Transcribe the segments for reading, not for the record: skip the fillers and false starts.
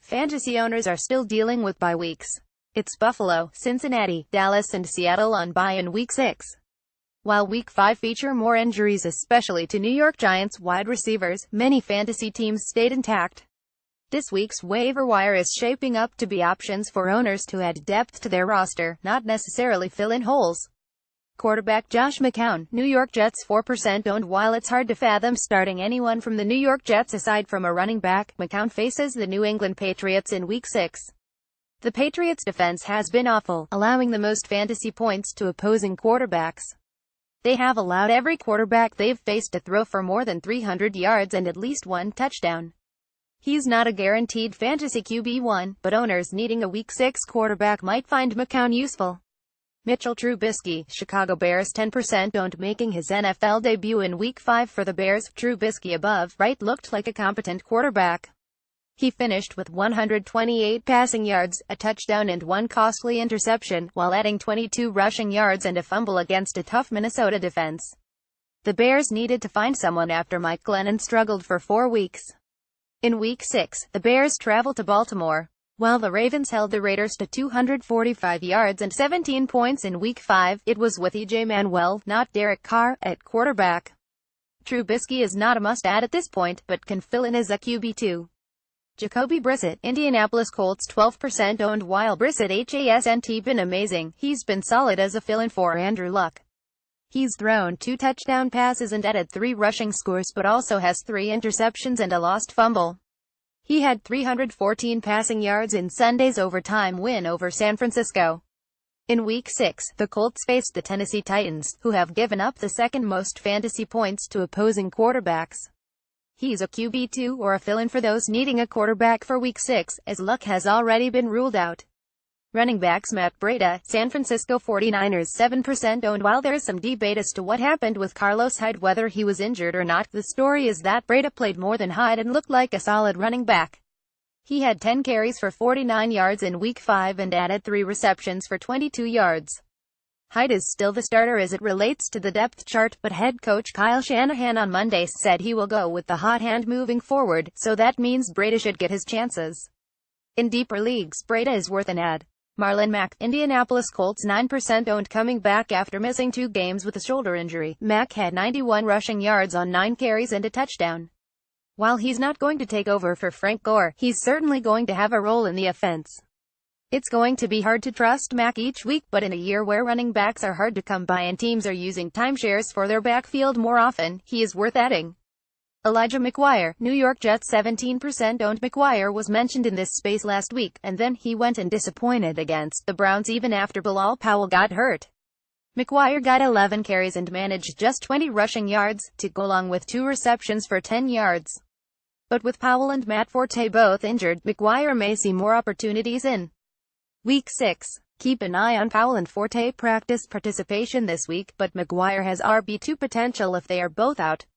Fantasy owners are still dealing with bye weeks. It's Buffalo, Cincinnati, Dallas and Seattle on bye in Week 6. While Week 5 feature more injuries, especially to New York Giants wide receivers, many fantasy teams stayed intact. This week's waiver wire is shaping up to be options for owners to add depth to their roster, not necessarily fill in holes. Quarterback Josh McCown, New York Jets 4% owned. While it's hard to fathom starting anyone from the New York Jets aside from a running back, McCown faces the New England Patriots in Week 6. The Patriots' defense has been awful, allowing the most fantasy points to opposing quarterbacks. They have allowed every quarterback they've faced to throw for more than 300 yards and at least one touchdown. He's not a guaranteed fantasy QB1, but owners needing a Week 6 quarterback might find McCown useful. Mitchell Trubisky, Chicago Bears 10% owned, making his NFL debut in Week 5 for the Bears. Trubisky above right looked like a competent quarterback. He finished with 128 passing yards, a touchdown and one costly interception, while adding 22 rushing yards and a fumble against a tough Minnesota defense. The Bears needed to find someone after Mike Glennon struggled for 4 weeks. In Week 6, the Bears traveled to Baltimore, while the Ravens held the Raiders to 245 yards and 17 points in Week 5, it was with E.J. Manuel, not Derek Carr, at quarterback. Trubisky is not a must-add at this point, but can fill in as a QB2. Jacoby Brissett, Indianapolis Colts 12% owned. While Brissett hasn't been amazing, he's been solid as a fill-in for Andrew Luck. He's thrown 2 touchdown passes and added 3 rushing scores, but also has 3 interceptions and a lost fumble. He had 314 passing yards in Sunday's overtime win over San Francisco. In Week 6, the Colts faced the Tennessee Titans, who have given up the second most fantasy points to opposing quarterbacks. He's a QB2 or a fill-in for those needing a quarterback for Week 6, as Luck has already been ruled out. Running backs Matt Breida, San Francisco 49ers 7% owned. While there's some debate as to what happened with Carlos Hyde, whether he was injured or not, the story is that Breida played more than Hyde and looked like a solid running back. He had 10 carries for 49 yards in Week 5 and added 3 receptions for 22 yards. Hyde is still the starter as it relates to the depth chart, but head coach Kyle Shanahan on Monday said he will go with the hot hand moving forward, so that means Breida should get his chances. In deeper leagues, Breida is worth an add. Marlon Mack, Indianapolis Colts 9% owned. Coming back after missing 2 games with a shoulder injury, Mack had 91 rushing yards on 9 carries and a touchdown. While he's not going to take over for Frank Gore, he's certainly going to have a role in the offense. It's going to be hard to trust Mack each week, but in a year where running backs are hard to come by and teams are using timeshares for their backfield more often, he is worth adding. Elijah McGuire, New York Jets 17% owned. McGuire was mentioned in this space last week, and then he went and disappointed against the Browns even after Bilal Powell got hurt. McGuire got 11 carries and managed just 20 rushing yards, to go along with 2 receptions for 10 yards. But with Powell and Matt Forte both injured, McGuire may see more opportunities in Week 6. Keep an eye on Powell and Forte practice participation this week, but McGuire has RB2 potential if they are both out.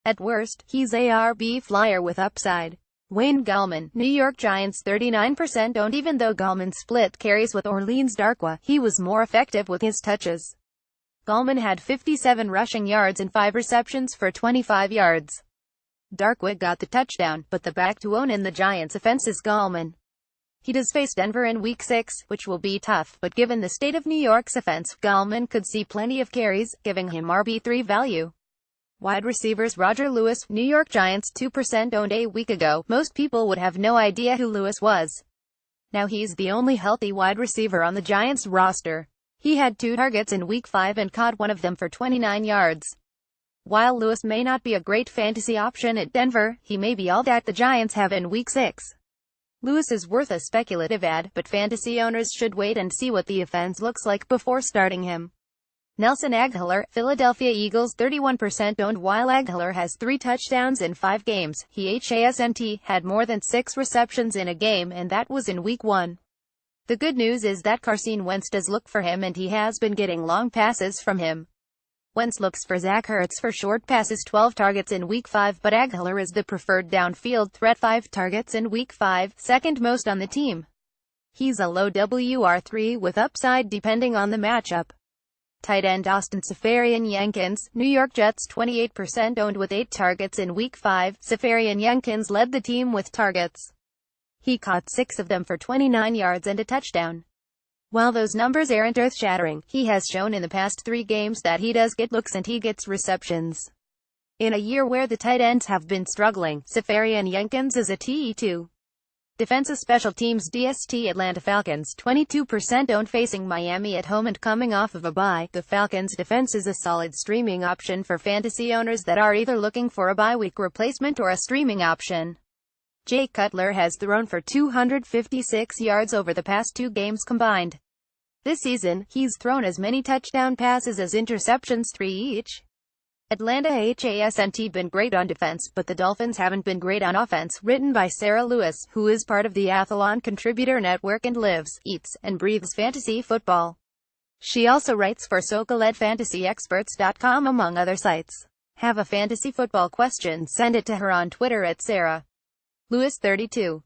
At worst, he's a RB flyer with upside. Wayne Gallman, New York Giants 39% owned. Even though Gallman split carries with Orleans Darkwa, he was more effective with his touches. Gallman had 57 rushing yards and 5 receptions for 25 yards. Darkwa got the touchdown, but the back to own in the Giants' offense is Gallman. He does face Denver in Week 6, which will be tough, but given the state of New York's offense, Gallman could see plenty of carries, giving him RB3 value. Wide receivers Roger Lewis, New York Giants 2% owned. A week ago, most people would have no idea who Lewis was. Now he's the only healthy wide receiver on the Giants roster. He had 2 targets in Week 5 and caught one of them for 29 yards. While Lewis may not be a great fantasy option at Denver, he may be all that the Giants have in Week 6. Lewis is worth a speculative add, but fantasy owners should wait and see what the offense looks like before starting him. Nelson Agholor, Philadelphia Eagles 31% owned. While Agholor has 3 touchdowns in 5 games, he had more than 6 receptions in a game, and that was in Week 1. The good news is that Carson Wentz does look for him and he has been getting long passes from him. Wentz looks for Zach Ertz for short passes, 12 targets in Week 5, but Agholor is the preferred downfield threat, 5 targets in Week 5, second most on the team. He's a low WR3 with upside depending on the matchup. Tight end Austin Seferian-Jenkins, New York Jets 28% owned with 8 targets in Week 5. Seferian-Jenkins led the team with targets. He caught 6 of them for 29 yards and a touchdown. While those numbers aren't earth-shattering, he has shown in the past 3 games that he does get looks and he gets receptions. In a year where the tight ends have been struggling, Seferian-Jenkins is a TE2. Defensive Special Teams DST Atlanta Falcons 22% owned facing Miami at home and coming off of a bye. The Falcons' defense is a solid streaming option for fantasy owners that are either looking for a bye-week replacement or a streaming option. Jay Cutler has thrown for 256 yards over the past 2 games combined. This season, he's thrown as many touchdown passes as interceptions, 3 each. Atlanta hasn't been great on defense, but the Dolphins haven't been great on offense. Written by Sarah Lewis, who is part of the Athlon Contributor Network and lives, eats, and breathes fantasy football. She also writes for SoCaledFantasyExperts.com among other sites. Have a fantasy football question? Send it to her on Twitter at Sarah Lewis 32.